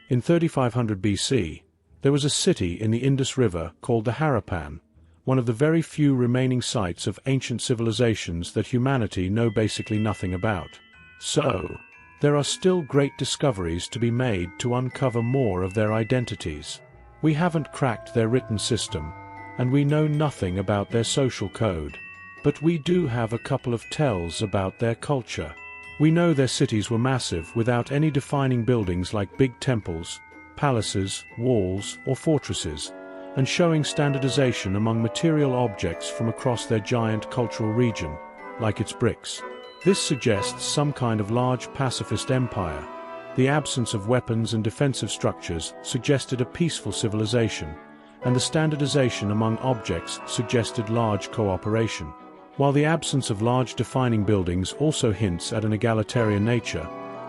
In 3500 BC, there was a city in the Indus River called the Harappan, one of the very few remaining sites of ancient civilizations that humanity know basically nothing about. So, there are still great discoveries to be made to uncover more of their identities. We haven't cracked their written system, and we know nothing about their social code. But we do have a couple of tells about their culture. We know their cities were massive without any defining buildings like big temples, palaces, walls, or fortresses, and showing standardization among material objects from across their giant cultural region, like its bricks. This suggests some kind of large pacifist empire. The absence of weapons and defensive structures suggested a peaceful civilization, and the standardization among objects suggested large cooperation. While the absence of large defining buildings also hints at an egalitarian nature,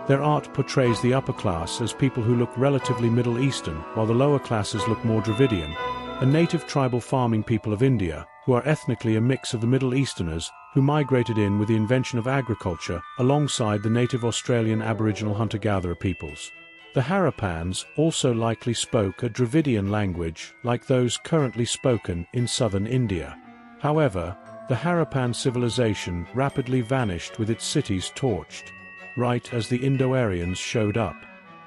their art portrays the upper class as people who look relatively Middle Eastern, while the lower classes look more Dravidian, a native tribal farming people of India, who are ethnically a mix of the Middle Easterners who migrated in with the invention of agriculture alongside the native Australian Aboriginal hunter-gatherer peoples. The Harappans also likely spoke a Dravidian language like those currently spoken in southern India. However, the Harappan civilization rapidly vanished with its cities torched, right as the Indo-Aryans showed up.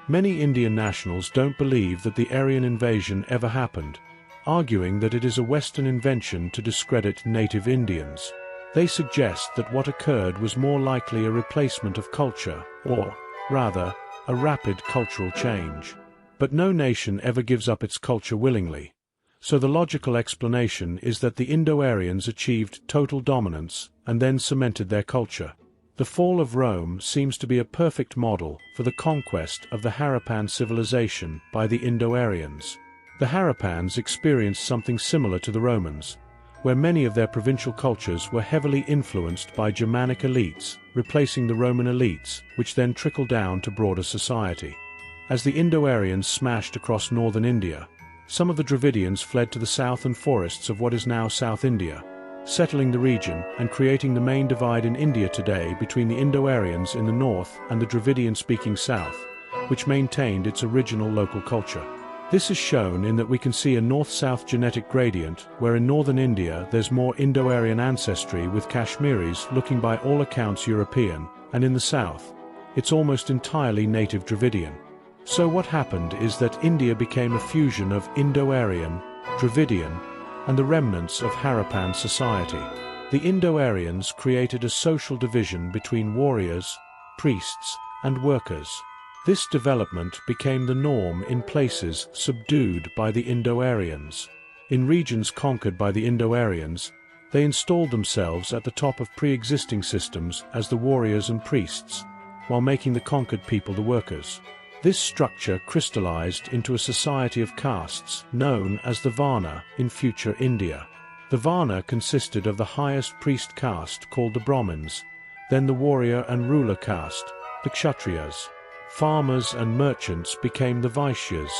Many Indian nationals don't believe that the Aryan invasion ever happened, arguing that it is a Western invention to discredit native Indians. They suggest that what occurred was more likely a replacement of culture, or, rather, a rapid cultural change. But no nation ever gives up its culture willingly. So the logical explanation is that the Indo-Aryans achieved total dominance and then cemented their culture. The fall of Rome seems to be a perfect model for the conquest of the Harappan civilization by the Indo-Aryans. The Harappans experienced something similar to the Romans, where many of their provincial cultures were heavily influenced by Germanic elites, replacing the Roman elites, which then trickled down to broader society. As the Indo-Aryans smashed across northern India, some of the Dravidians fled to the south and forests of what is now South India, settling the region and creating the main divide in India today between the Indo-Aryans in the north and the Dravidian-speaking south, which maintained its original local culture. This is shown in that we can see a north-south genetic gradient, where in northern India there's more Indo-Aryan ancestry with Kashmiris looking by all accounts European, and in the south, it's almost entirely native Dravidian. So what happened is that India became a fusion of Indo-Aryan, Dravidian, and the remnants of Harappan society. The Indo-Aryans created a social division between warriors, priests, and workers. This development became the norm in places subdued by the Indo-Aryans. In regions conquered by the Indo-Aryans, they installed themselves at the top of pre-existing systems as the warriors and priests, while making the conquered people the workers. This structure crystallized into a society of castes known as the Varna in future India. The Varna consisted of the highest priest caste called the Brahmins, then the warrior and ruler caste, the Kshatriyas. Farmers and merchants became the Vaishyas,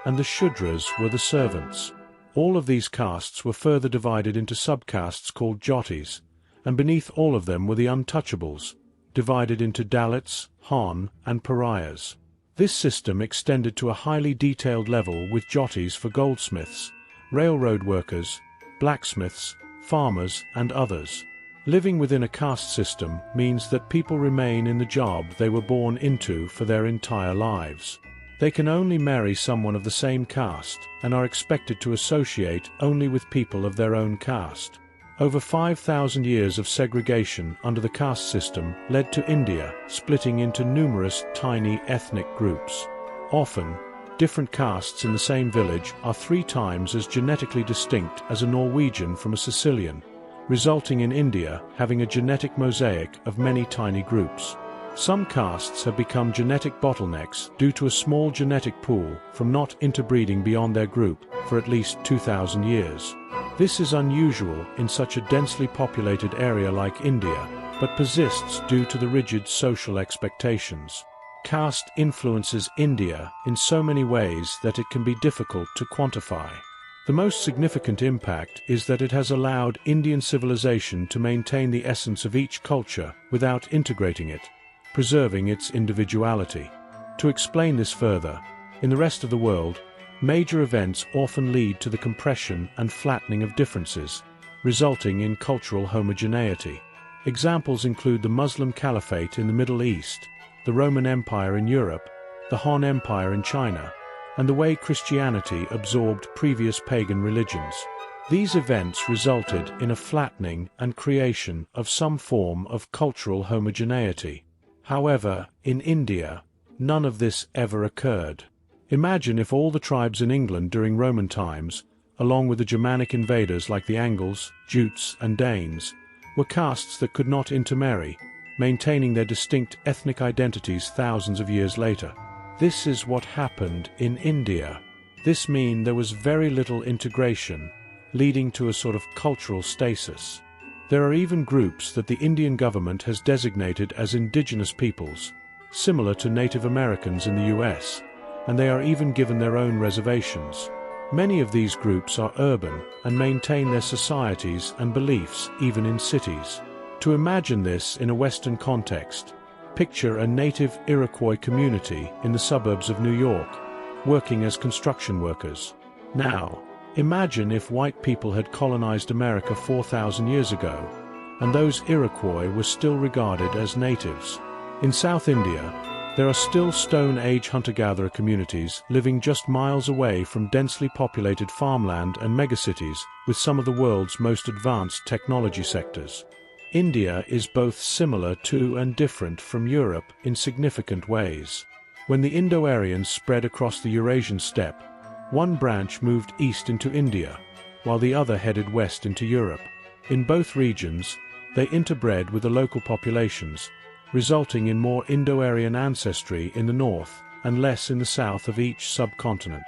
and the Shudras were the servants. All of these castes were further divided into subcastes called Jotis, and beneath all of them were the untouchables, divided into Dalits, Han, and Pariahs. This system extended to a highly detailed level with Jotis for goldsmiths, railroad workers, blacksmiths, farmers, and others. Living within a caste system means that people remain in the job they were born into for their entire lives. They can only marry someone of the same caste and are expected to associate only with people of their own caste. Over 5,000 years of segregation under the caste system led to India splitting into numerous tiny ethnic groups. Often, different castes in the same village are 3 times as genetically distinct as a Norwegian from a Sicilian, resulting in India having a genetic mosaic of many tiny groups. Some castes have become genetic bottlenecks due to a small genetic pool from not interbreeding beyond their group for at least 2,000 years. This is unusual in such a densely populated area like India, but persists due to the rigid social expectations. Caste influences India in so many ways that it can be difficult to quantify. The most significant impact is that it has allowed Indian civilization to maintain the essence of each culture without integrating it, preserving its individuality. To explain this further, In the rest of the world, major events often lead to the compression and flattening of differences, resulting in cultural homogeneity. Examples include the Muslim Caliphate in the Middle East, the Roman Empire in Europe, the Han Empire in China, and the way Christianity absorbed previous pagan religions. These events resulted in a flattening and creation of some form of cultural homogeneity. However, in India, none of this ever occurred. Imagine if all the tribes in England during Roman times, along with the Germanic invaders like the Angles, Jutes, and Danes, were castes that could not intermarry, maintaining their distinct ethnic identities thousands of years later. This is what happened in India. This means there was very little integration, leading to a sort of cultural stasis. There are even groups that the Indian government has designated as indigenous peoples, similar to Native Americans in the US, and they are even given their own reservations. Many of these groups are urban and maintain their societies and beliefs even in cities. To imagine this in a Western context, picture a native Iroquois community in the suburbs of New York, working as construction workers. Now, imagine if white people had colonized America 4,000 years ago, and those Iroquois were still regarded as natives. In South India, there are still Stone Age hunter-gatherer communities living just miles away from densely populated farmland and megacities with some of the world's most advanced technology sectors. India is both similar to and different from Europe in significant ways. When the Indo-Aryans spread across the Eurasian steppe, one branch moved east into India, while the other headed west into Europe. In both regions, they interbred with the local populations, resulting in more Indo-Aryan ancestry in the north and less in the south of each subcontinent.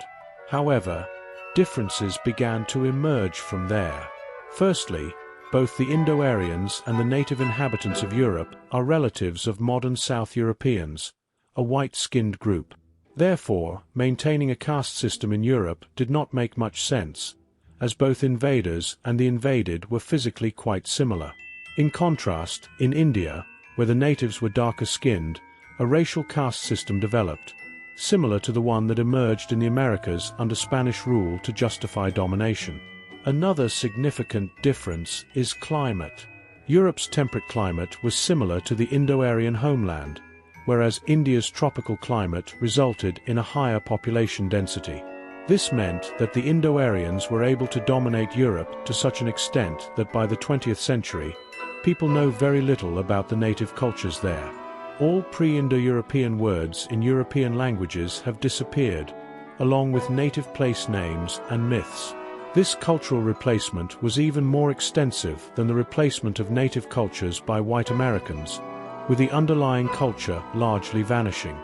However, differences began to emerge from there. Firstly, both the Indo-Aryans and the native inhabitants of Europe are relatives of modern South Europeans, a white-skinned group. Therefore, maintaining a caste system in Europe did not make much sense, as both invaders and the invaded were physically quite similar. In contrast, in India, where the natives were darker-skinned, a racial caste system developed, similar to the one that emerged in the Americas under Spanish rule to justify domination. Another significant difference is climate. Europe's temperate climate was similar to the Indo-Aryan homeland, whereas India's tropical climate resulted in a higher population density. This meant that the Indo-Aryans were able to dominate Europe to such an extent that by the 20th century, people know very little about the native cultures there. All pre-Indo-European words in European languages have disappeared, along with native place names and myths. This cultural replacement was even more extensive than the replacement of native cultures by white Americans, with the underlying culture largely vanishing.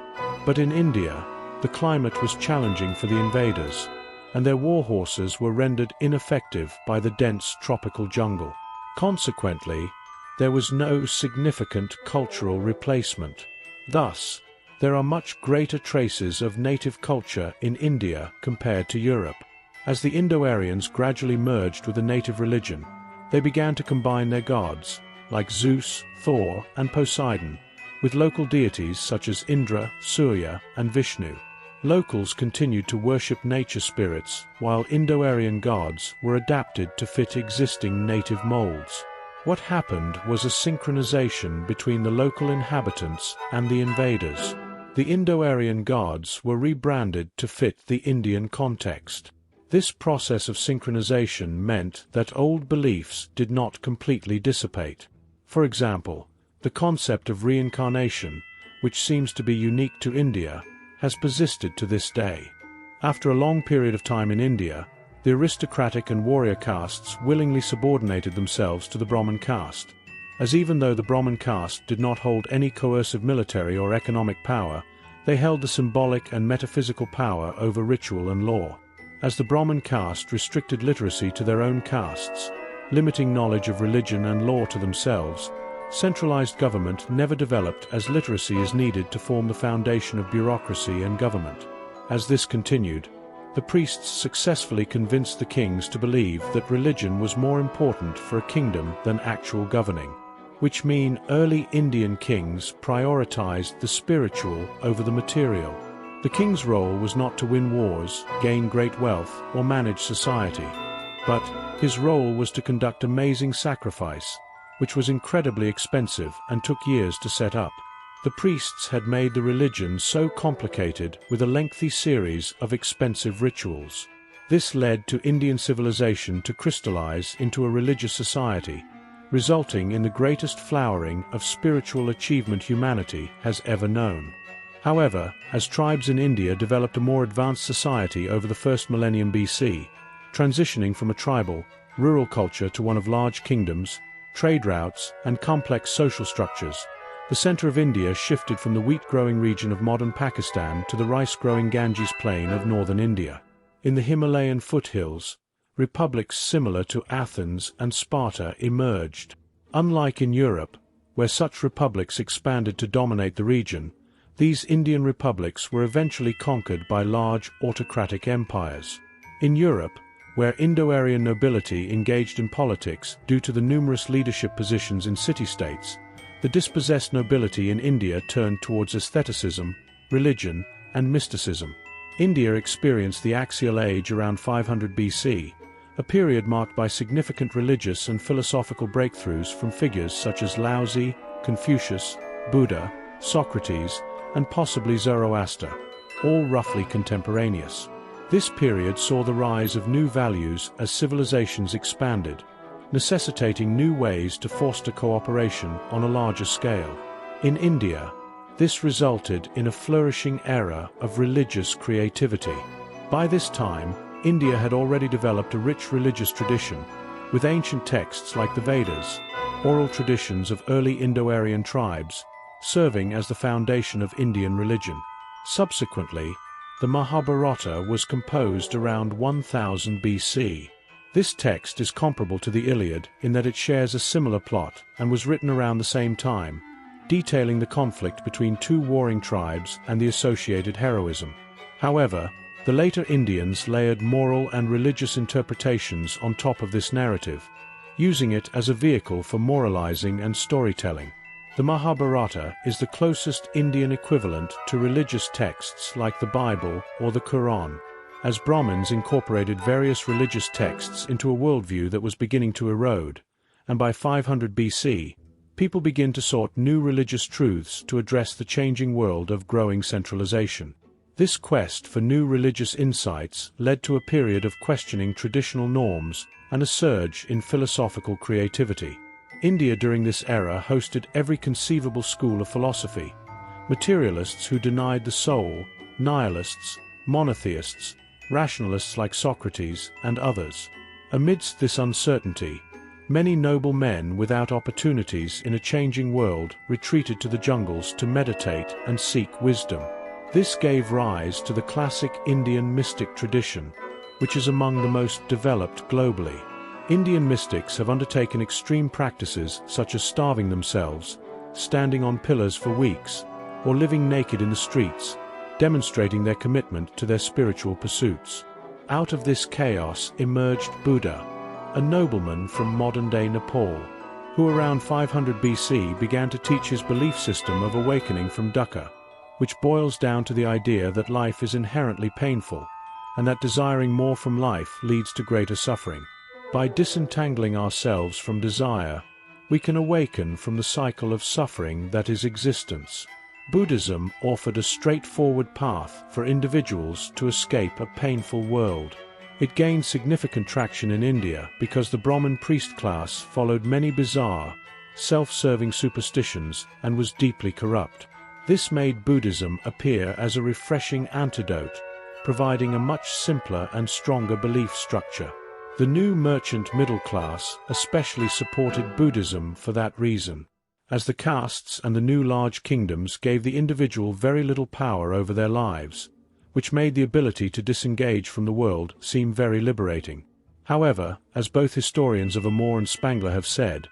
But in India, the climate was challenging for the invaders, and their war horses were rendered ineffective by the dense tropical jungle. Consequently, there was no significant cultural replacement. Thus, there are much greater traces of native culture in India compared to Europe. As the Indo-Aryans gradually merged with the native religion, they began to combine their gods, like Zeus, Thor, and Poseidon, with local deities such as Indra, Surya, and Vishnu. Locals continued to worship nature spirits, while Indo-Aryan gods were adapted to fit existing native molds. What happened was a synchronization between the local inhabitants and the invaders. The Indo-Aryan gods were rebranded to fit the Indian context. This process of synchronization meant that old beliefs did not completely dissipate. For example, the concept of reincarnation, which seems to be unique to India, has persisted to this day. After a long period of time in India, the aristocratic and warrior castes willingly subordinated themselves to the Brahmin caste, as even though the Brahmin caste did not hold any coercive military or economic power, they held the symbolic and metaphysical power over ritual and law. As the Brahmin caste restricted literacy to their own castes, limiting knowledge of religion and law to themselves, centralized government never developed as literacy is needed to form the foundation of bureaucracy and government. As this continued, the priests successfully convinced the kings to believe that religion was more important for a kingdom than actual governing, which means early Indian kings prioritized the spiritual over the material. The king's role was not to win wars, gain great wealth, or manage society. But his role was to conduct amazing sacrifice, which was incredibly expensive and took years to set up. The priests had made the religion so complicated with a lengthy series of expensive rituals. This led to Indian civilization to crystallize into a religious society, resulting in the greatest flowering of spiritual achievement humanity has ever known. However, as tribes in India developed a more advanced society over the first millennium BC, transitioning from a tribal, rural culture to one of large kingdoms, trade routes, and complex social structures, the center of India shifted from the wheat-growing region of modern Pakistan to the rice-growing Ganges plain of northern India. In the Himalayan foothills, republics similar to Athens and Sparta emerged. Unlike in Europe, where such republics expanded to dominate the region, these Indian republics were eventually conquered by large autocratic empires. In Europe, where Indo-Aryan nobility engaged in politics due to the numerous leadership positions in city-states, the dispossessed nobility in India turned towards aestheticism, religion, and mysticism. India experienced the Axial Age around 500 BC, a period marked by significant religious and philosophical breakthroughs from figures such as Laozi, Confucius, Buddha, Socrates, and possibly Zoroaster, all roughly contemporaneous. This period saw the rise of new values as civilizations expanded, necessitating new ways to foster cooperation on a larger scale. In India, this resulted in a flourishing era of religious creativity. By this time, India had already developed a rich religious tradition, with ancient texts like the Vedas, oral traditions of early Indo-Aryan tribes, serving as the foundation of Indian religion. Subsequently, the Mahabharata was composed around 1000 BC. This text is comparable to the Iliad in that it shares a similar plot and was written around the same time, detailing the conflict between two warring tribes and the associated heroism. However, the later Indians layered moral and religious interpretations on top of this narrative, using it as a vehicle for moralizing and storytelling. The Mahabharata is the closest Indian equivalent to religious texts like the Bible or the Quran, as Brahmins incorporated various religious texts into a worldview that was beginning to erode, and by 500 BC, people begin to sort new religious truths to address the changing world of growing centralization. This quest for new religious insights led to a period of questioning traditional norms and a surge in philosophical creativity. India during this era hosted every conceivable school of philosophy: materialists who denied the soul, nihilists, monotheists, rationalists like Socrates, and others. Amidst this uncertainty, many noble men without opportunities in a changing world retreated to the jungles to meditate and seek wisdom. This gave rise to the classic Indian mystic tradition, which is among the most developed globally. Indian mystics have undertaken extreme practices such as starving themselves, standing on pillars for weeks, or living naked in the streets, demonstrating their commitment to their spiritual pursuits. Out of this chaos emerged Buddha, a nobleman from modern-day Nepal, who around 500 BC began to teach his belief system of awakening from dukkha, which boils down to the idea that life is inherently painful, and that desiring more from life leads to greater suffering. By disentangling ourselves from desire, we can awaken from the cycle of suffering that is existence. Buddhism offered a straightforward path for individuals to escape a painful world. It gained significant traction in India because the Brahmin priest class followed many bizarre, self-serving superstitions and was deeply corrupt. This made Buddhism appear as a refreshing antidote, providing a much simpler and stronger belief structure. The new merchant middle class especially supported Buddhism for that reason, as the castes and the new large kingdoms gave the individual very little power over their lives, which made the ability to disengage from the world seem very liberating. However, as both historians of Amor and Spangler have said,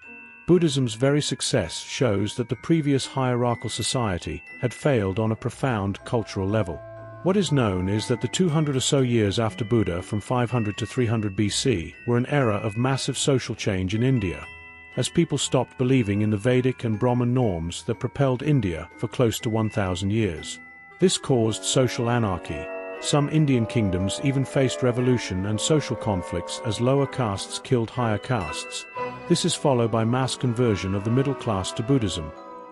Buddhism's very success shows that the previous hierarchical society had failed on a profound cultural level. What is known is that the 200 or so years after Buddha, from 500 to 300 BC, were an era of massive social change in India, as people stopped believing in the Vedic and Brahmin norms that propelled India for close to 1,000 years. This caused social anarchy. Some Indian kingdoms even faced revolution and social conflicts as lower castes killed higher castes. This is followed by mass conversion of the middle class to Buddhism,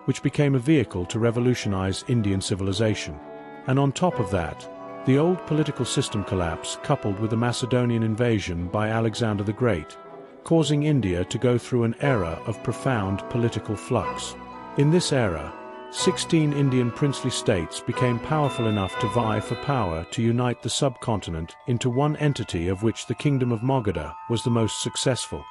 which became a vehicle to revolutionize Indian civilization. And on top of that, the old political system collapse coupled with the Macedonian invasion by Alexander the Great, causing India to go through an era of profound political flux. In this era, 16 Indian princely states became powerful enough to vie for power to unite the subcontinent into one entity, of which the Kingdom of Magadha was the most successful.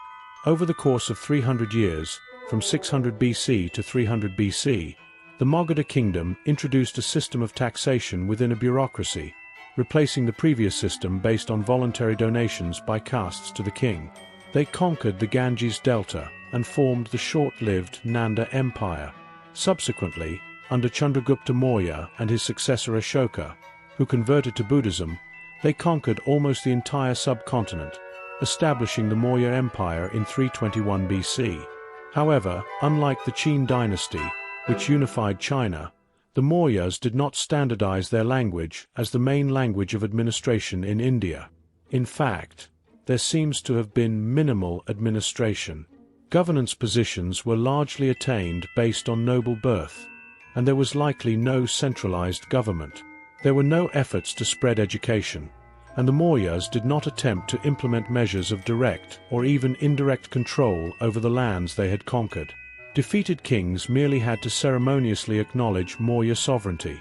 Over the course of 300 years, from 600 BC to 300 BC, the Magadha kingdom introduced a system of taxation within a bureaucracy, replacing the previous system based on voluntary donations by castes to the king. They conquered the Ganges Delta and formed the short-lived Nanda Empire. Subsequently, under Chandragupta Maurya and his successor Ashoka, who converted to Buddhism, they conquered almost the entire subcontinent, establishing the Maurya Empire in 321 BC. However, unlike the Qin dynasty, which unified China, the Mauryas did not standardize their language as the main language of administration in India. In fact, there seems to have been minimal administration. Governance positions were largely attained based on noble birth, and there was likely no centralized government. There were no efforts to spread education, and the Mauryas did not attempt to implement measures of direct or even indirect control over the lands they had conquered. Defeated kings merely had to ceremoniously acknowledge Maurya sovereignty,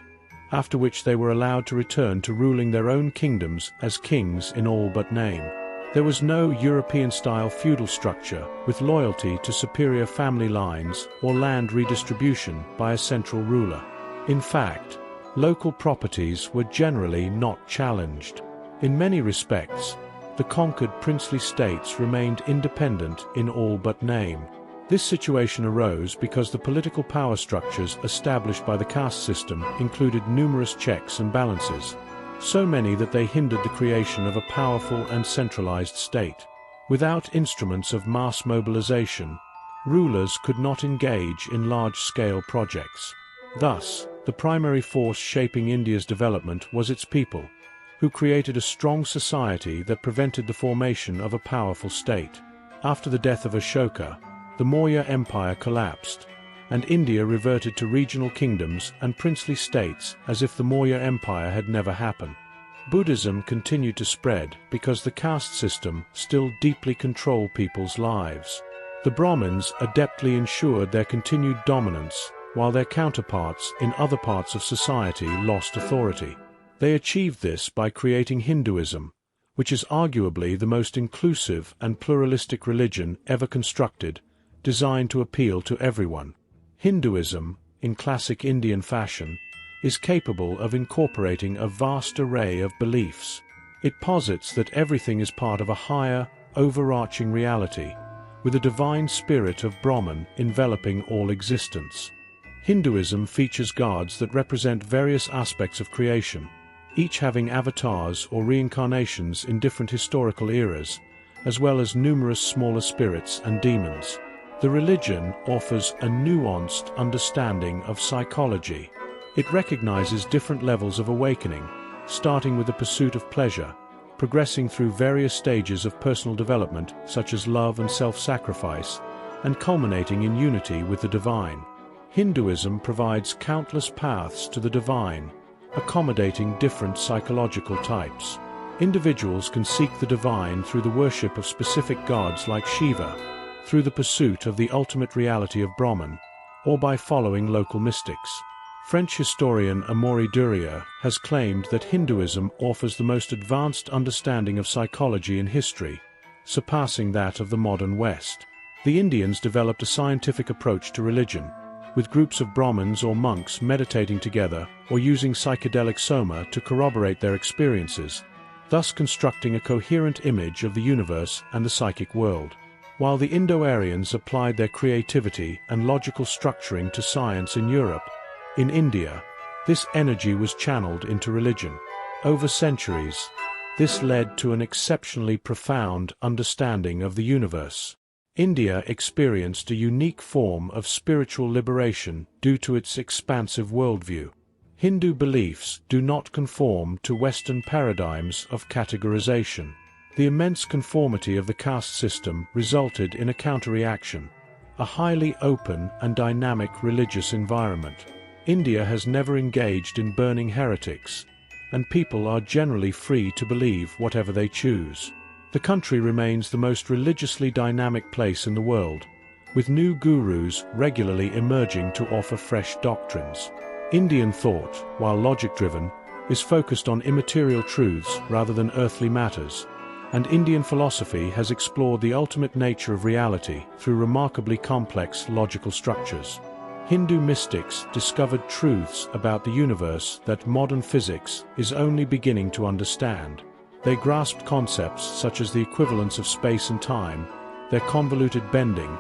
after which they were allowed to return to ruling their own kingdoms as kings in all but name. There was no European-style feudal structure with loyalty to superior family lines or land redistribution by a central ruler. In fact, local properties were generally not challenged. In many respects, the conquered princely states remained independent in all but name. This situation arose because the political power structures established by the caste system included numerous checks and balances, so many that they hindered the creation of a powerful and centralized state. Without instruments of mass mobilization, rulers could not engage in large-scale projects. Thus, the primary force shaping India's development was its people, who created a strong society that prevented the formation of a powerful state. After the death of Ashoka, the Maurya Empire collapsed, and India reverted to regional kingdoms and princely states as if the Maurya Empire had never happened. Buddhism continued to spread because the caste system still deeply controlled people's lives. The Brahmins adeptly ensured their continued dominance, while their counterparts in other parts of society lost authority. They achieved this by creating Hinduism, which is arguably the most inclusive and pluralistic religion ever constructed, designed to appeal to everyone. Hinduism, in classic Indian fashion, is capable of incorporating a vast array of beliefs. It posits that everything is part of a higher, overarching reality, with a divine spirit of Brahman enveloping all existence. Hinduism features gods that represent various aspects of creation, each having avatars or reincarnations in different historical eras, as well as numerous smaller spirits and demons. The religion offers a nuanced understanding of psychology. It recognizes different levels of awakening, starting with the pursuit of pleasure, progressing through various stages of personal development such as love and self-sacrifice, and culminating in unity with the divine. Hinduism provides countless paths to the divine, accommodating different psychological types. Individuals can seek the divine through the worship of specific gods like Shiva, through the pursuit of the ultimate reality of Brahman, or by following local mystics. French historian Amaury Durier has claimed that Hinduism offers the most advanced understanding of psychology in history, surpassing that of the modern West. The Indians developed a scientific approach to religion, with groups of Brahmins or monks meditating together or using psychedelic soma to corroborate their experiences, thus constructing a coherent image of the universe and the psychic world. While the Indo-Aryans applied their creativity and logical structuring to science in Europe, in India, this energy was channeled into religion. Over centuries, this led to an exceptionally profound understanding of the universe. India experienced a unique form of spiritual liberation due to its expansive worldview. Hindu beliefs do not conform to Western paradigms of categorization. The immense conformity of the caste system resulted in a counter-reaction, a highly open and dynamic religious environment. India has never engaged in burning heretics, and people are generally free to believe whatever they choose. The country remains the most religiously dynamic place in the world, with new gurus regularly emerging to offer fresh doctrines. Indian thought, while logic-driven, is focused on immaterial truths rather than earthly matters, and Indian philosophy has explored the ultimate nature of reality through remarkably complex logical structures. Hindu mystics discovered truths about the universe that modern physics is only beginning to understand. They grasped concepts such as the equivalence of space and time, their convoluted bending,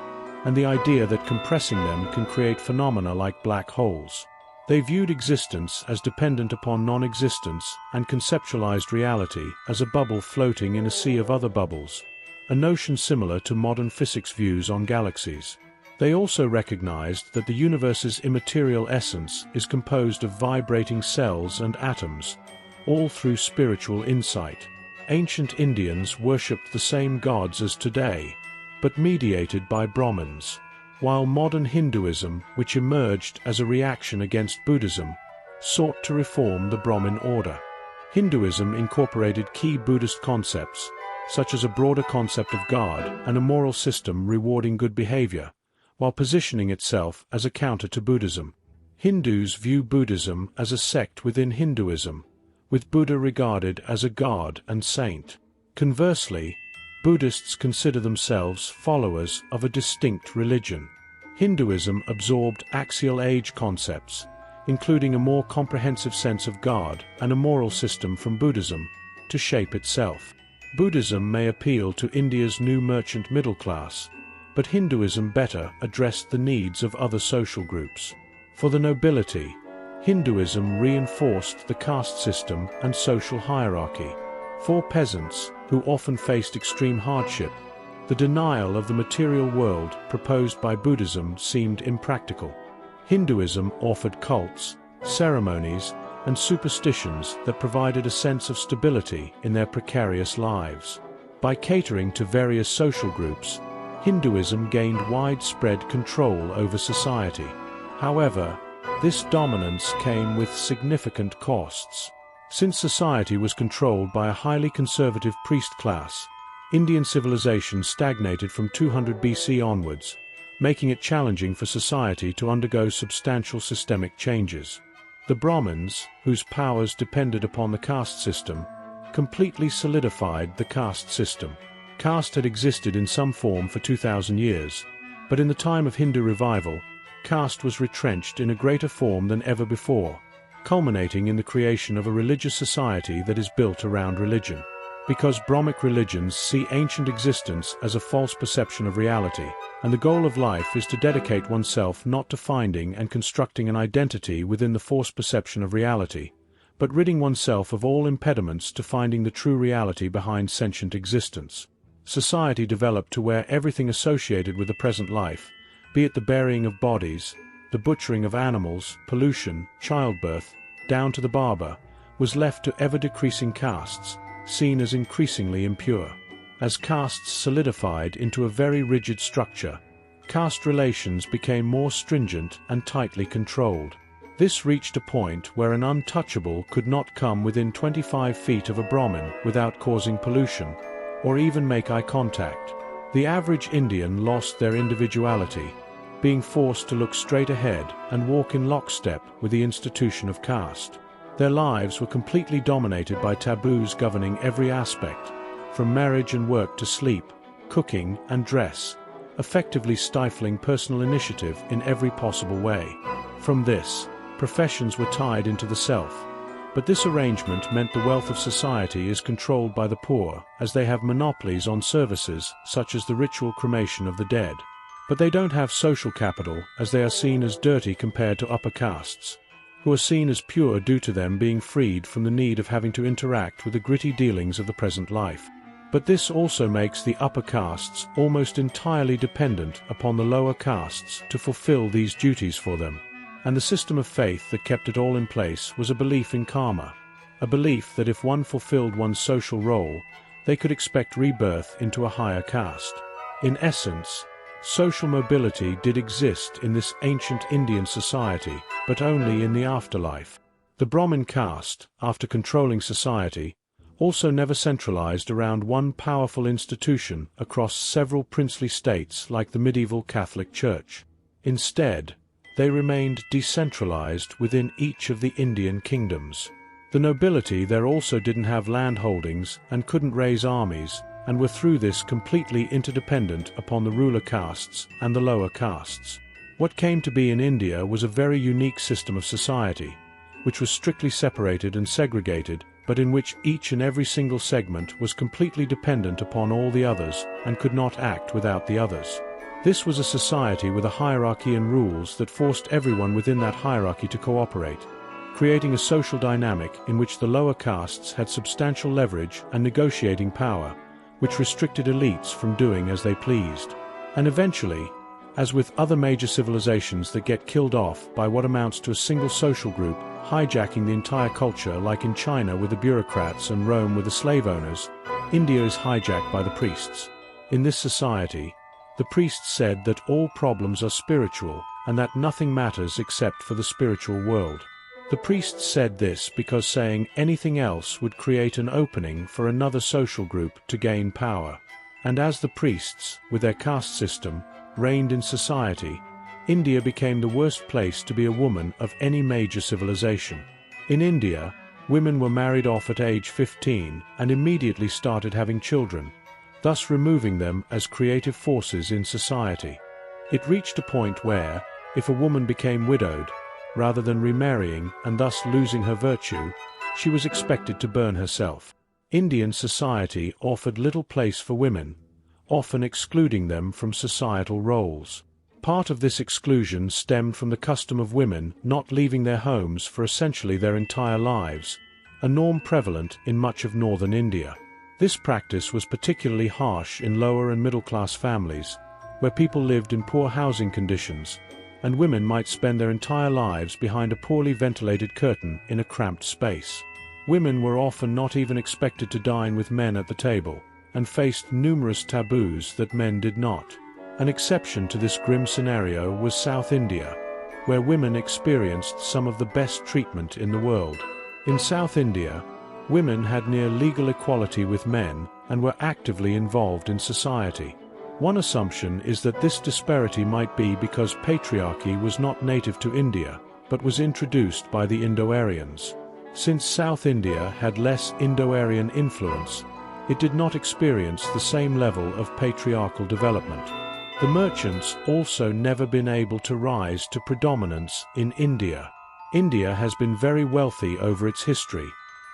and the idea that compressing them can create phenomena like black holes. They viewed existence as dependent upon non-existence and conceptualized reality as a bubble floating in a sea of other bubbles, a notion similar to modern physics views on galaxies. They also recognized that the universe's immaterial essence is composed of vibrating cells and atoms, all through spiritual insight. Ancient Indians worshipped the same gods as today, but mediated by Brahmins, while modern Hinduism, which emerged as a reaction against Buddhism, sought to reform the Brahmin order. Hinduism incorporated key Buddhist concepts, such as a broader concept of God and a moral system rewarding good behavior, while positioning itself as a counter to Buddhism. Hindus view Buddhism as a sect within Hinduism, with Buddha regarded as a god and saint. Conversely, Buddhists consider themselves followers of a distinct religion. Hinduism absorbed Axial Age concepts, including a more comprehensive sense of God and a moral system from Buddhism, to shape itself. Buddhism may appeal to India's new merchant middle class, but Hinduism better addressed the needs of other social groups. For the nobility, Hinduism reinforced the caste system and social hierarchy. For peasants, who often faced extreme hardship, the denial of the material world proposed by Buddhism seemed impractical. Hinduism offered cults, ceremonies, and superstitions that provided a sense of stability in their precarious lives. By catering to various social groups, Hinduism gained widespread control over society. However, this dominance came with significant costs. Since society was controlled by a highly conservative priest class, Indian civilization stagnated from 200 BC onwards, making it challenging for society to undergo substantial systemic changes. The Brahmins, whose powers depended upon the caste system, completely solidified the caste system. Caste had existed in some form for 2,000 years, but in the time of Hindu revival, caste was retrenched in a greater form than ever before, culminating in the creation of a religious society that is built around religion. Because Brahmic religions see ancient existence as a false perception of reality, and the goal of life is to dedicate oneself not to finding and constructing an identity within the false perception of reality, but ridding oneself of all impediments to finding the true reality behind sentient existence. Society developed to where everything associated with the present life, be it the burying of bodies, the butchering of animals, pollution, childbirth, down to the barber, was left to ever-decreasing castes, seen as increasingly impure. As castes solidified into a very rigid structure, caste relations became more stringent and tightly controlled. This reached a point where an untouchable could not come within 25 feet of a Brahmin without causing pollution, or even make eye contact. The average Indian lost their individuality, being forced to look straight ahead and walk in lockstep with the institution of caste. Their lives were completely dominated by taboos governing every aspect, from marriage and work to sleep, cooking and dress, effectively stifling personal initiative in every possible way. From this, professions were tied into the self, but this arrangement meant the wealth of society is controlled by the poor, as they have monopolies on services such as the ritual cremation of the dead. But they don't have social capital, as they are seen as dirty compared to upper castes, who are seen as pure due to them being freed from the need of having to interact with the gritty dealings of the present life. But this also makes the upper castes almost entirely dependent upon the lower castes to fulfill these duties for them. And the system of faith that kept it all in place was a belief in karma, a belief that if one fulfilled one's social role, they could expect rebirth into a higher caste. In essence, social mobility did exist in this ancient Indian society, but only in the afterlife. The Brahmin caste, after controlling society, also never centralized around one powerful institution across several princely states like the medieval Catholic Church. Instead, they remained decentralized within each of the Indian kingdoms. The nobility there also didn't have land holdings and couldn't raise armies, and were through this completely interdependent upon the ruler castes and the lower castes. What came to be in India was a very unique system of society, which was strictly separated and segregated, but in which each and every single segment was completely dependent upon all the others and could not act without the others. This was a society with a hierarchy and rules that forced everyone within that hierarchy to cooperate, creating a social dynamic in which the lower castes had substantial leverage and negotiating power, which restricted elites from doing as they pleased. And eventually, as with other major civilizations that get killed off by what amounts to a single social group, hijacking the entire culture like in China with the bureaucrats and Rome with the slave owners, India is hijacked by the priests. In this society, the priests said that all problems are spiritual and that nothing matters except for the spiritual world. The priests said this because saying anything else would create an opening for another social group to gain power. And as the priests, with their caste system, reigned in society, India became the worst place to be a woman of any major civilization. In India, women were married off at age 15 and immediately started having children, thus removing them as creative forces in society. It reached a point where, if a woman became widowed, rather than remarrying and thus losing her virtue, she was expected to burn herself. Indian society offered little place for women, often excluding them from societal roles. Part of this exclusion stemmed from the custom of women not leaving their homes for essentially their entire lives, a norm prevalent in much of northern India. This practice was particularly harsh in lower and middle-class families, where people lived in poor housing conditions, and women might spend their entire lives behind a poorly ventilated curtain in a cramped space. Women were often not even expected to dine with men at the table, and faced numerous taboos that men did not. An exception to this grim scenario was South India, where women experienced some of the best treatment in the world. In South India, women had near legal equality with men and were actively involved in society. One assumption is that this disparity might be because patriarchy was not native to India, but was introduced by the Indo-Aryans. Since South India had less Indo-Aryan influence, it did not experience the same level of patriarchal development. The merchants also never been able to rise to predominance in India. India has been very wealthy over its history,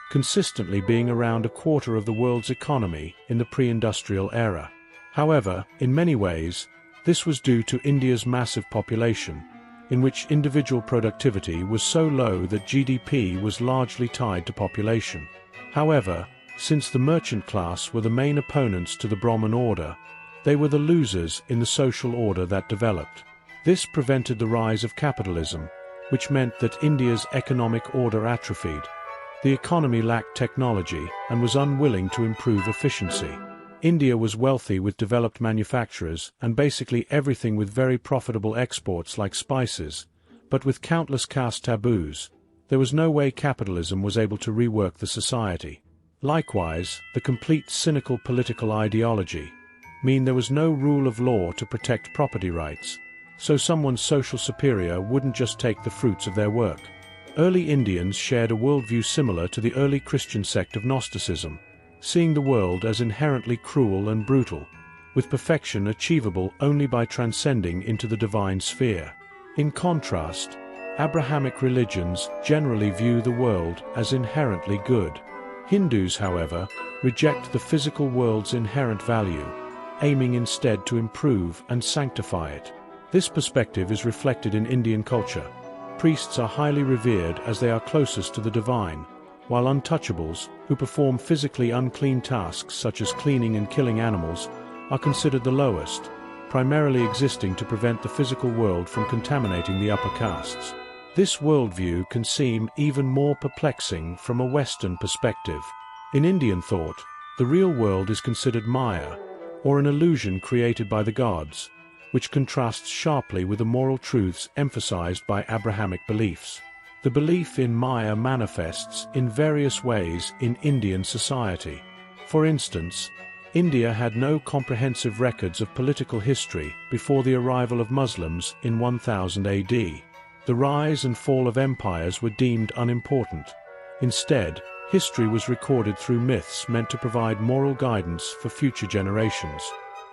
consistently being around a quarter of the world's economy in the pre-industrial era. However, in many ways, this was due to India's massive population, in which individual productivity was so low that GDP was largely tied to population. However, since the merchant class were the main opponents to the Brahmin order, they were the losers in the social order that developed. This prevented the rise of capitalism, which meant that India's economic order atrophied. The economy lacked technology and was unwilling to improve efficiency. India was wealthy with developed manufacturers and basically everything with very profitable exports like spices, but with countless caste taboos, there was no way capitalism was able to rework the society. Likewise, the complete cynical political ideology mean there was no rule of law to protect property rights, so someone's social superior wouldn't just take the fruits of their work. Early Indians shared a worldview similar to the early Christian sect of Gnosticism, seeing the world as inherently cruel and brutal, with perfection achievable only by transcending into the divine sphere. In contrast, Abrahamic religions generally view the world as inherently good. Hindus, however, reject the physical world's inherent value, aiming instead to improve and sanctify it. This perspective is reflected in Indian culture. Priests are highly revered as they are closest to the divine, while untouchables, who perform physically unclean tasks such as cleaning and killing animals, are considered the lowest, primarily existing to prevent the physical world from contaminating the upper castes. This worldview can seem even more perplexing from a Western perspective. In Indian thought, the real world is considered Maya, or an illusion created by the gods, which contrasts sharply with the moral truths emphasized by Abrahamic beliefs. The belief in Maya manifests in various ways in Indian society. For instance, India had no comprehensive records of political history before the arrival of Muslims in 1000 AD. The rise and fall of empires were deemed unimportant. Instead, history was recorded through myths meant to provide moral guidance for future generations.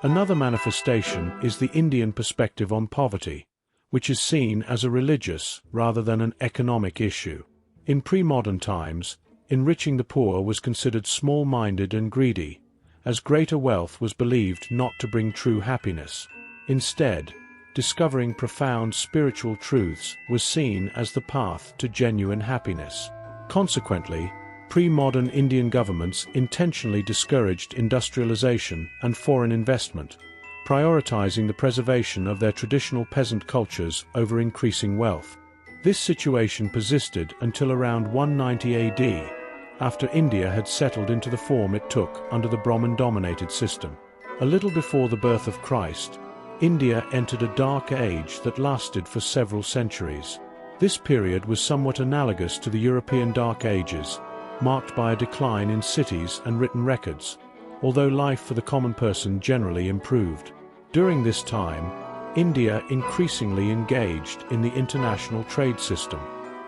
Another manifestation is the Indian perspective on poverty, which is seen as a religious rather than an economic issue. In pre-modern times, enriching the poor was considered small-minded and greedy, as greater wealth was believed not to bring true happiness. Instead, discovering profound spiritual truths was seen as the path to genuine happiness. Consequently, pre-modern Indian governments intentionally discouraged industrialization and foreign investment, prioritizing the preservation of their traditional peasant cultures over increasing wealth. This situation persisted until around 190 AD, after India had settled into the form it took under the Brahmin-dominated system. A little before the birth of Christ, India entered a dark age that lasted for several centuries. This period was somewhat analogous to the European Dark Ages, marked by a decline in cities and written records, although life for the common person generally improved. During this time, India increasingly engaged in the international trade system.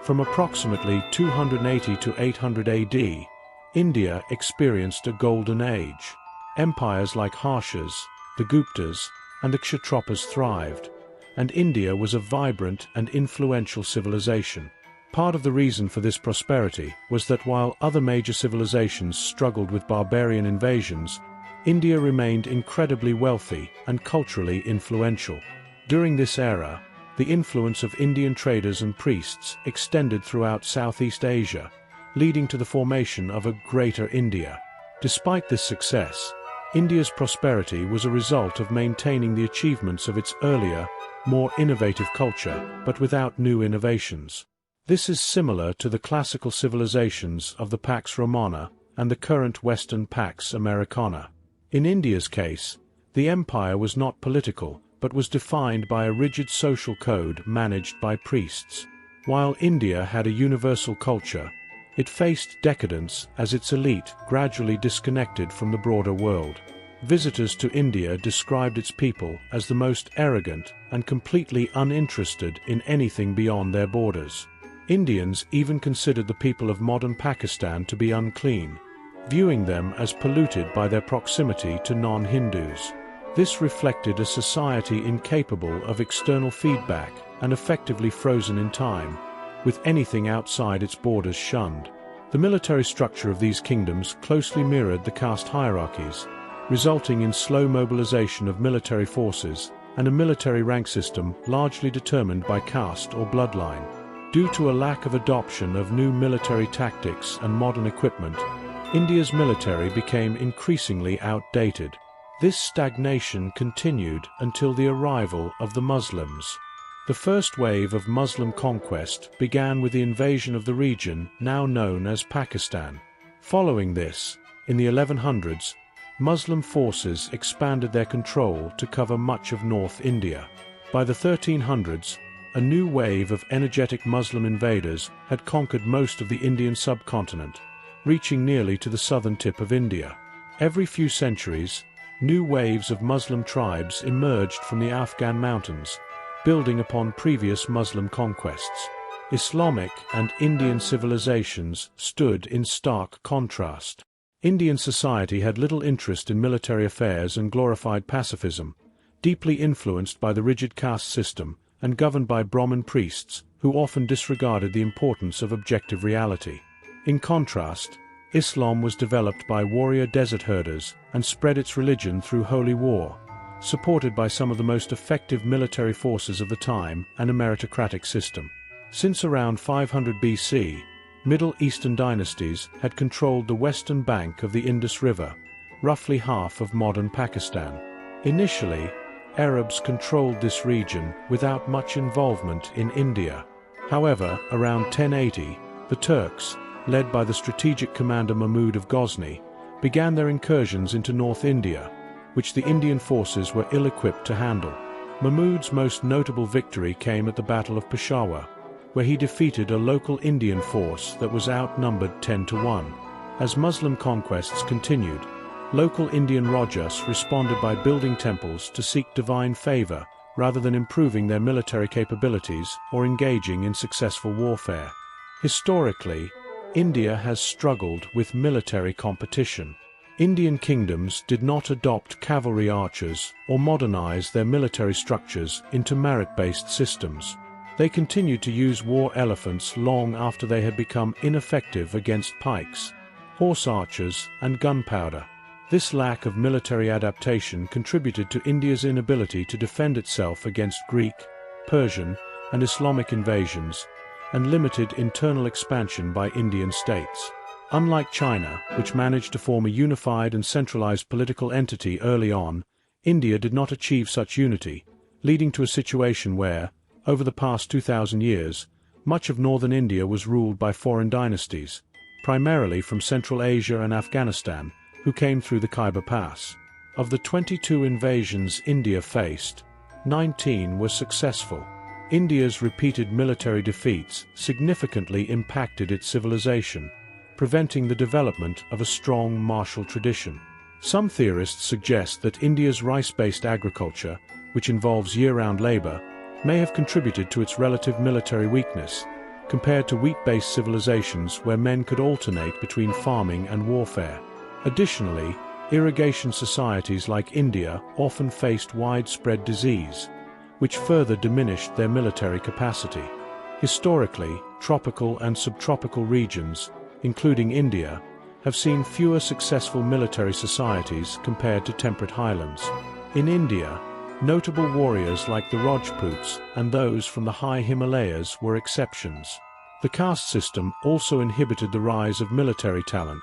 From approximately 280 to 800 AD, India experienced a golden age. Empires like Harshas, the Guptas, and the Kshatrapas thrived, and India was a vibrant and influential civilization. Part of the reason for this prosperity was that while other major civilizations struggled with barbarian invasions, India remained incredibly wealthy and culturally influential. During this era, the influence of Indian traders and priests extended throughout Southeast Asia, leading to the formation of a Greater India. Despite this success, India's prosperity was a result of maintaining the achievements of its earlier, more innovative culture, but without new innovations. This is similar to the classical civilizations of the Pax Romana and the current Western Pax Americana. In India's case, the empire was not political, but was defined by a rigid social code managed by priests. While India had a universal culture, it faced decadence as its elite gradually disconnected from the broader world. Visitors to India described its people as the most arrogant and completely uninterested in anything beyond their borders. Indians even considered the people of modern Pakistan to be unclean, viewing them as polluted by their proximity to non-Hindus. This reflected a society incapable of external feedback and effectively frozen in time, with anything outside its borders shunned. The military structure of these kingdoms closely mirrored the caste hierarchies, resulting in slow mobilization of military forces and a military rank system largely determined by caste or bloodline. Due to a lack of adoption of new military tactics and modern equipment, India's military became increasingly outdated. This stagnation continued until the arrival of the Muslims. The first wave of Muslim conquest began with the invasion of the region now known as Pakistan. Following this, in the 1100s, Muslim forces expanded their control to cover much of North India. By the 1300s, a new wave of energetic Muslim invaders had conquered most of the Indian subcontinent, reaching nearly to the southern tip of India. Every few centuries, new waves of Muslim tribes emerged from the Afghan mountains, building upon previous Muslim conquests. Islamic and Indian civilizations stood in stark contrast. Indian society had little interest in military affairs and glorified pacifism, deeply influenced by the rigid caste system and governed by Brahmin priests who often disregarded the importance of objective reality. In contrast, Islam was developed by warrior desert herders and spread its religion through holy war, supported by some of the most effective military forces of the time and a meritocratic system. Since around 500 BC, Middle Eastern dynasties had controlled the western bank of the Indus River, roughly half of modern Pakistan. Initially, Arabs controlled this region without much involvement in India. However, around 1080, the Turks, led by the strategic commander Mahmud of Ghazni, began their incursions into North India, which the Indian forces were ill-equipped to handle. Mahmud's most notable victory came at the Battle of Peshawar, where he defeated a local Indian force that was outnumbered 10-1. As Muslim conquests continued, local Indian Rajas responded by building temples to seek divine favor rather than improving their military capabilities or engaging in successful warfare. Historically, India has struggled with military competition. Indian kingdoms did not adopt cavalry archers or modernize their military structures into merit-based systems. They continued to use war elephants long after they had become ineffective against pikes, horse archers, and gunpowder. This lack of military adaptation contributed to India's inability to defend itself against Greek, Persian, and Islamic invasions, and limited internal expansion by Indian states. Unlike China, which managed to form a unified and centralized political entity early on, India did not achieve such unity, leading to a situation where, over the past 2,000 years, much of northern India was ruled by foreign dynasties, primarily from Central Asia and Afghanistan, who came through the Khyber Pass. Of the 22 invasions India faced, 19 were successful. India's repeated military defeats significantly impacted its civilization, preventing the development of a strong martial tradition. Some theorists suggest that India's rice-based agriculture, which involves year-round labor, may have contributed to its relative military weakness, compared to wheat-based civilizations where men could alternate between farming and warfare. Additionally, irrigation societies like India often faced widespread disease, which further diminished their military capacity. Historically, tropical and subtropical regions, including India, have seen fewer successful military societies compared to temperate highlands. In India, notable warriors like the Rajputs and those from the high Himalayas were exceptions. The caste system also inhibited the rise of military talent,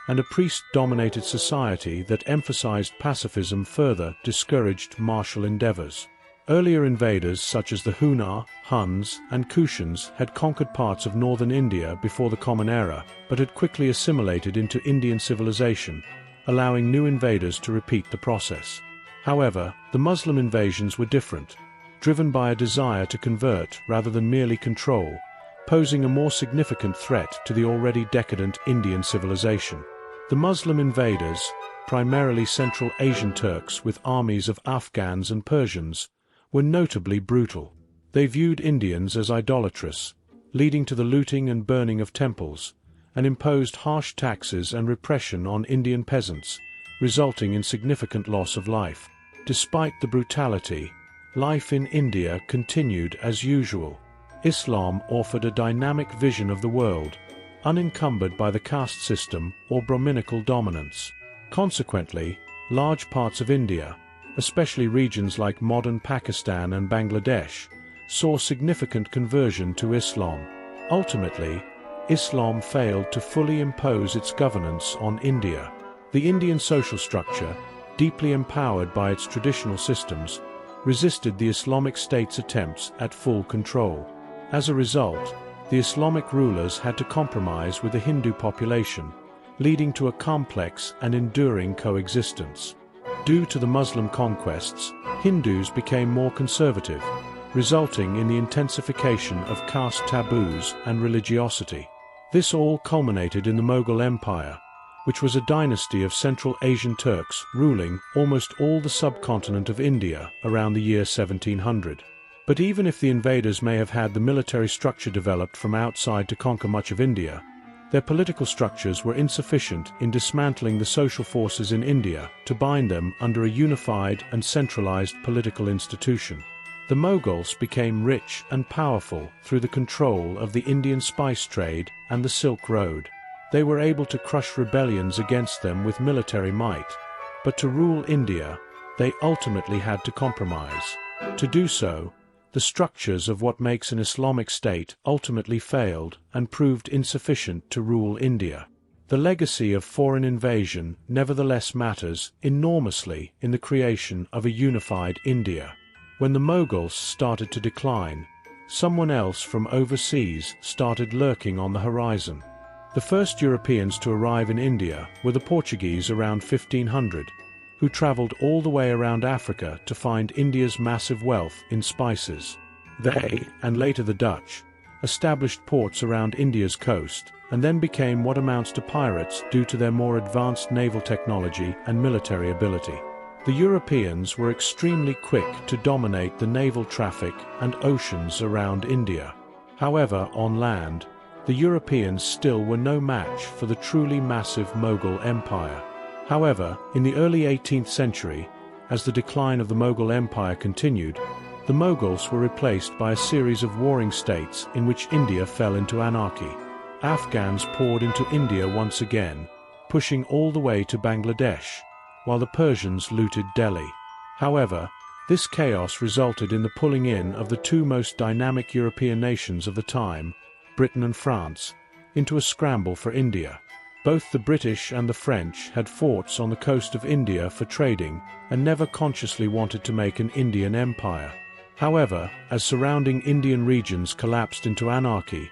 and a priest-dominated society that emphasized pacifism further discouraged martial endeavors. Earlier invaders such as the Hunar, Huns, and Kushans had conquered parts of northern India before the Common Era, but had quickly assimilated into Indian civilization, allowing new invaders to repeat the process. However, the Muslim invasions were different, driven by a desire to convert rather than merely control, posing a more significant threat to the already decadent Indian civilization. The Muslim invaders, primarily Central Asian Turks with armies of Afghans and Persians, were notably brutal. They viewed Indians as idolatrous, leading to the looting and burning of temples, and imposed harsh taxes and repression on Indian peasants, resulting in significant loss of life. Despite the brutality, life in India continued as usual. Islam offered a dynamic vision of the world, unencumbered by the caste system or Brahminical dominance. Consequently, large parts of India, especially regions like modern Pakistan and Bangladesh, saw significant conversion to Islam. Ultimately, Islam failed to fully impose its governance on India. The Indian social structure, deeply empowered by its traditional systems, resisted the Islamic State's attempts at full control. As a result, the Islamic rulers had to compromise with the Hindu population, leading to a complex and enduring coexistence. Due to the Muslim conquests, Hindus became more conservative, resulting in the intensification of caste taboos and religiosity. This all culminated in the Mughal Empire, which was a dynasty of Central Asian Turks ruling almost all the subcontinent of India around the year 1700. But even if the invaders may have had the military structure developed from outside to conquer much of India, their political structures were insufficient in dismantling the social forces in India to bind them under a unified and centralized political institution. The Mughals became rich and powerful through the control of the Indian spice trade and the Silk Road. They were able to crush rebellions against them with military might, but to rule India, they ultimately had to compromise. To do so, the structures of what makes an Islamic state ultimately failed and proved insufficient to rule India. The legacy of foreign invasion nevertheless matters enormously in the creation of a unified India. When the Mughals started to decline, someone else from overseas started lurking on the horizon. The first Europeans to arrive in India were the Portuguese around 1500, who traveled all the way around Africa to find India's massive wealth in spices. They, and later the Dutch, established ports around India's coast, and then became what amounts to pirates due to their more advanced naval technology and military ability. The Europeans were extremely quick to dominate the naval traffic and oceans around India. However, on land, the Europeans still were no match for the truly massive Mughal Empire. However, in the early 18th century, as the decline of the Mughal Empire continued, the Mughals were replaced by a series of warring states in which India fell into anarchy. Afghans poured into India once again, pushing all the way to Bangladesh, while the Persians looted Delhi. However, this chaos resulted in the pulling in of the two most dynamic European nations of the time, Britain and France, into a scramble for India. Both the British and the French had forts on the coast of India for trading and never consciously wanted to make an Indian empire. However, as surrounding Indian regions collapsed into anarchy,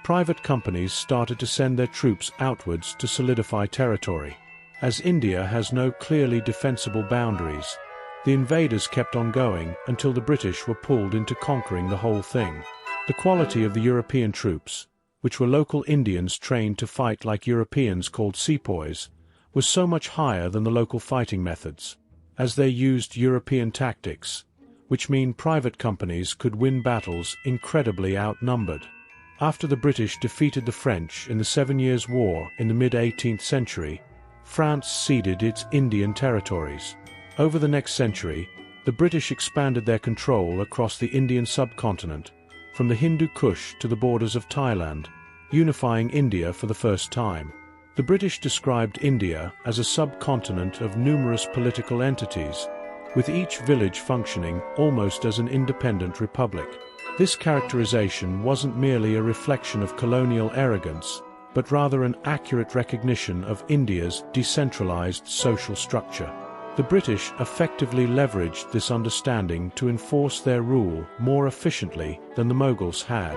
private companies started to send their troops outwards to solidify territory. As India has no clearly defensible boundaries, the invaders kept on going until the British were pulled into conquering the whole thing. The quality of the European troops, which were local Indians trained to fight like Europeans called sepoys, was so much higher than the local fighting methods, as they used European tactics, which mean private companies could win battles incredibly outnumbered. After the British defeated the French in the 7 Years' War in the mid-18th century, France ceded its Indian territories. Over the next century, the British expanded their control across the Indian subcontinent, from the Hindu Kush to the borders of Thailand, unifying India for the first time. The British described India as a subcontinent of numerous political entities, with each village functioning almost as an independent republic. This characterization wasn't merely a reflection of colonial arrogance, but rather an accurate recognition of India's decentralized social structure. The British effectively leveraged this understanding to enforce their rule more efficiently than the Mughals had.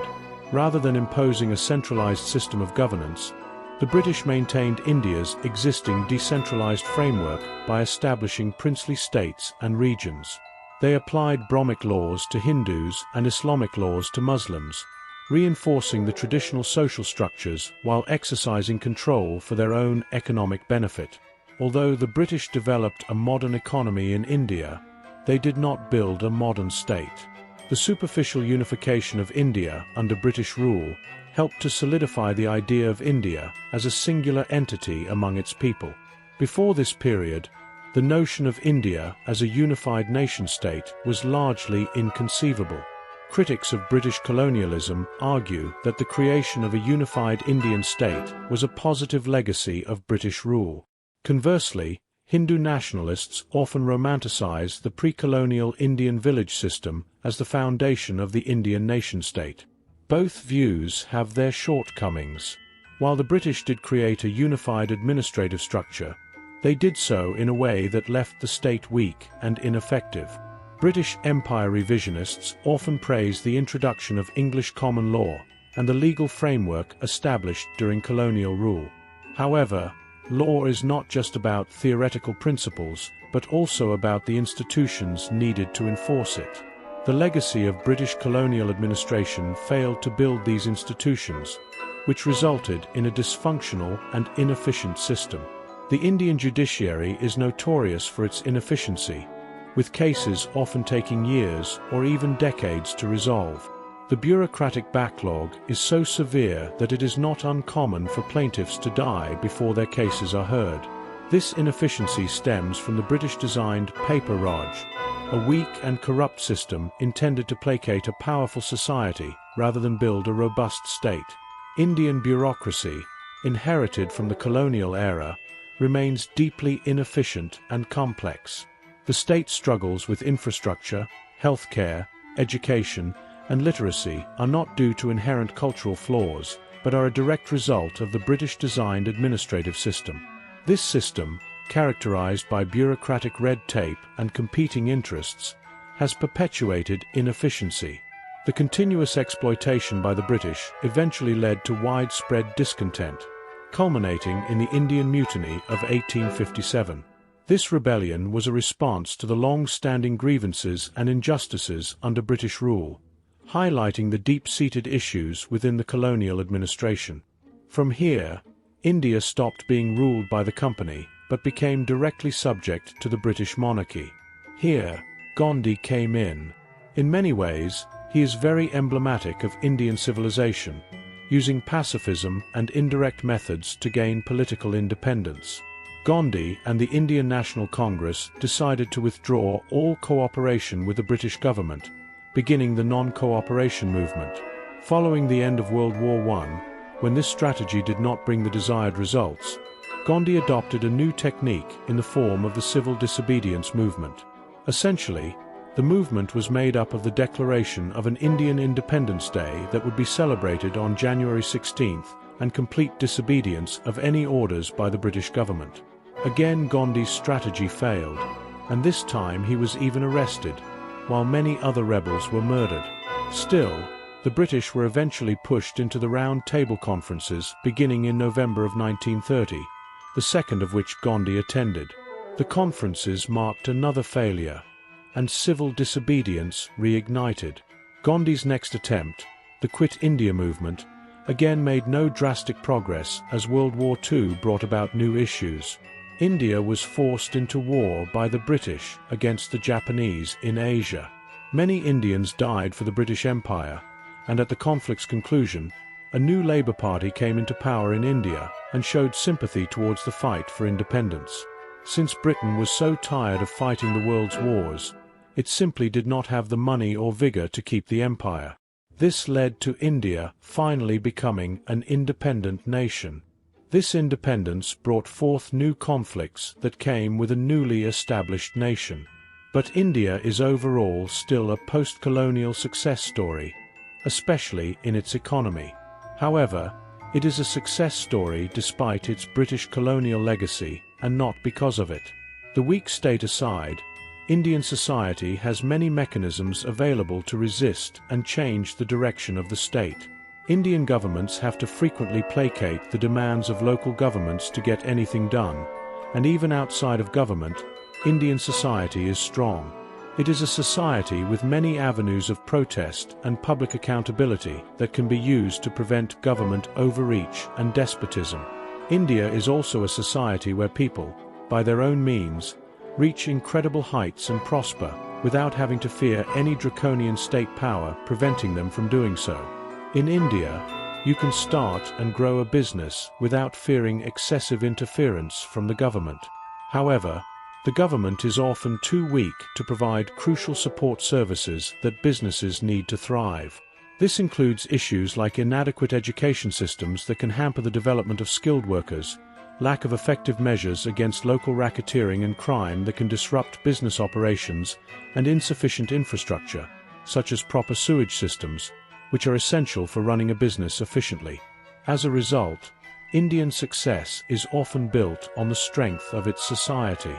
Rather than imposing a centralized system of governance, the British maintained India's existing decentralized framework by establishing princely states and regions. They applied Brahmic laws to Hindus and Islamic laws to Muslims, reinforcing the traditional social structures while exercising control for their own economic benefit. Although the British developed a modern economy in India, they did not build a modern state. The superficial unification of India under British rule helped to solidify the idea of India as a singular entity among its people. Before this period, the notion of India as a unified nation-state was largely inconceivable. Critics of British colonialism argue that the creation of a unified Indian state was a positive legacy of British rule. Conversely, Hindu nationalists often romanticize the pre-colonial Indian village system as the foundation of the Indian nation-state. Both views have their shortcomings. While the British did create a unified administrative structure, they did so in a way that left the state weak and ineffective. British Empire revisionists often praise the introduction of English common law and the legal framework established during colonial rule. However, law is not just about theoretical principles, but also about the institutions needed to enforce it. The legacy of British colonial administration failed to build these institutions, which resulted in a dysfunctional and inefficient system. The Indian judiciary is notorious for its inefficiency, with cases often taking years or even decades to resolve. The bureaucratic backlog is so severe that it is not uncommon for plaintiffs to die before their cases are heard. This inefficiency stems from the British-designed paper Raj, a weak and corrupt system intended to placate a powerful society rather than build a robust state. Indian bureaucracy, inherited from the colonial era, remains deeply inefficient and complex. The state struggles with infrastructure, healthcare, education, and literacy are not due to inherent cultural flaws, but are a direct result of the British-designed administrative system. This system, characterized by bureaucratic red tape and competing interests, has perpetuated inefficiency. The continuous exploitation by the British eventually led to widespread discontent, culminating in the Indian Mutiny of 1857. This rebellion was a response to the long-standing grievances and injustices under British rule, highlighting the deep-seated issues within the colonial administration. From here, India stopped being ruled by the company, but became directly subject to the British monarchy. Here, Gandhi came in. In many ways, he is very emblematic of Indian civilization, using pacifism and indirect methods to gain political independence. Gandhi and the Indian National Congress decided to withdraw all cooperation with the British government, beginning the non-cooperation movement. Following the end of World War I, when this strategy did not bring the desired results, Gandhi adopted a new technique in the form of the civil disobedience movement. Essentially, the movement was made up of the declaration of an Indian Independence Day that would be celebrated on January 16th and complete disobedience of any orders by the British government. Again, Gandhi's strategy failed, and this time he was even arrested, while many other rebels were murdered. Still, the British were eventually pushed into the Round Table Conferences beginning in November of 1930, the second of which Gandhi attended. The conferences marked another failure, and civil disobedience reignited. Gandhi's next attempt, the Quit India movement, again made no drastic progress as World War II brought about new issues. India was forced into war by the British against the Japanese in Asia. Many Indians died for the British Empire, and at the conflict's conclusion, a new Labour Party came into power in India and showed sympathy towards the fight for independence. Since Britain was so tired of fighting the world's wars, it simply did not have the money or vigor to keep the empire. This led to India finally becoming an independent nation. This independence brought forth new conflicts that came with a newly established nation. But India is overall still a post-colonial success story, especially in its economy. However, it is a success story despite its British colonial legacy and not because of it. The weak state aside, Indian society has many mechanisms available to resist and change the direction of the state. Indian governments have to frequently placate the demands of local governments to get anything done, and even outside of government, Indian society is strong. It is a society with many avenues of protest and public accountability that can be used to prevent government overreach and despotism. India is also a society where people, by their own means, reach incredible heights and prosper without having to fear any draconian state power preventing them from doing so. In India, you can start and grow a business without fearing excessive interference from the government. However, the government is often too weak to provide crucial support services that businesses need to thrive. This includes issues like inadequate education systems that can hamper the development of skilled workers, lack of effective measures against local racketeering and crime that can disrupt business operations, and insufficient infrastructure, such as proper sewage systems, which are essential for running a business efficiently. As a result, Indian success is often built on the strength of its society.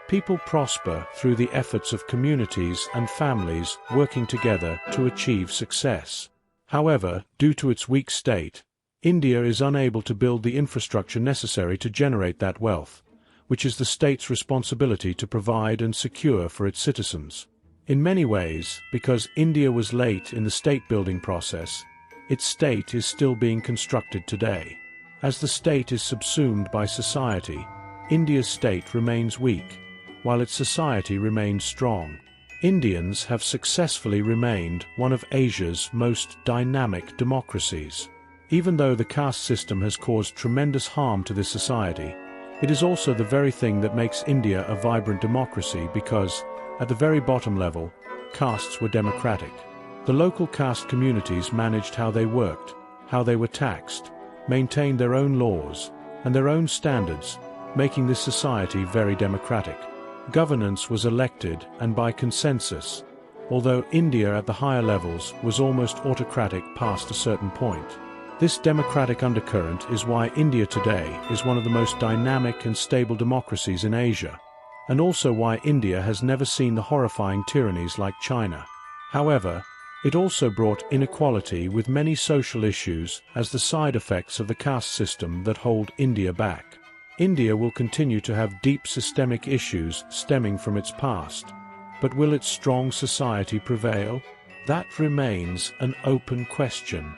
People prosper through the efforts of communities and families working together to achieve success. However, due to its weak state, India is unable to build the infrastructure necessary to generate that wealth, which is the state's responsibility to provide and secure for its citizens. In many ways, because India was late in the state-building process, its state is still being constructed today. As the state is subsumed by society, India's state remains weak, while its society remains strong. Indians have successfully remained one of Asia's most dynamic democracies. Even though the caste system has caused tremendous harm to this society, it is also the very thing that makes India a vibrant democracy because, at the very bottom level, castes were democratic. The local caste communities managed how they worked, how they were taxed, maintained their own laws, and their own standards, making this society very democratic. Governance was elected and by consensus, although India at the higher levels was almost autocratic past a certain point. This democratic undercurrent is why India today is one of the most dynamic and stable democracies in Asia, and also why India has never seen the horrifying tyrannies like China. However, It also brought inequality with many social issues as the side effects of the caste system that hold India back. India will continue to have deep systemic issues stemming from its past. But will its strong society prevail? That remains an open question.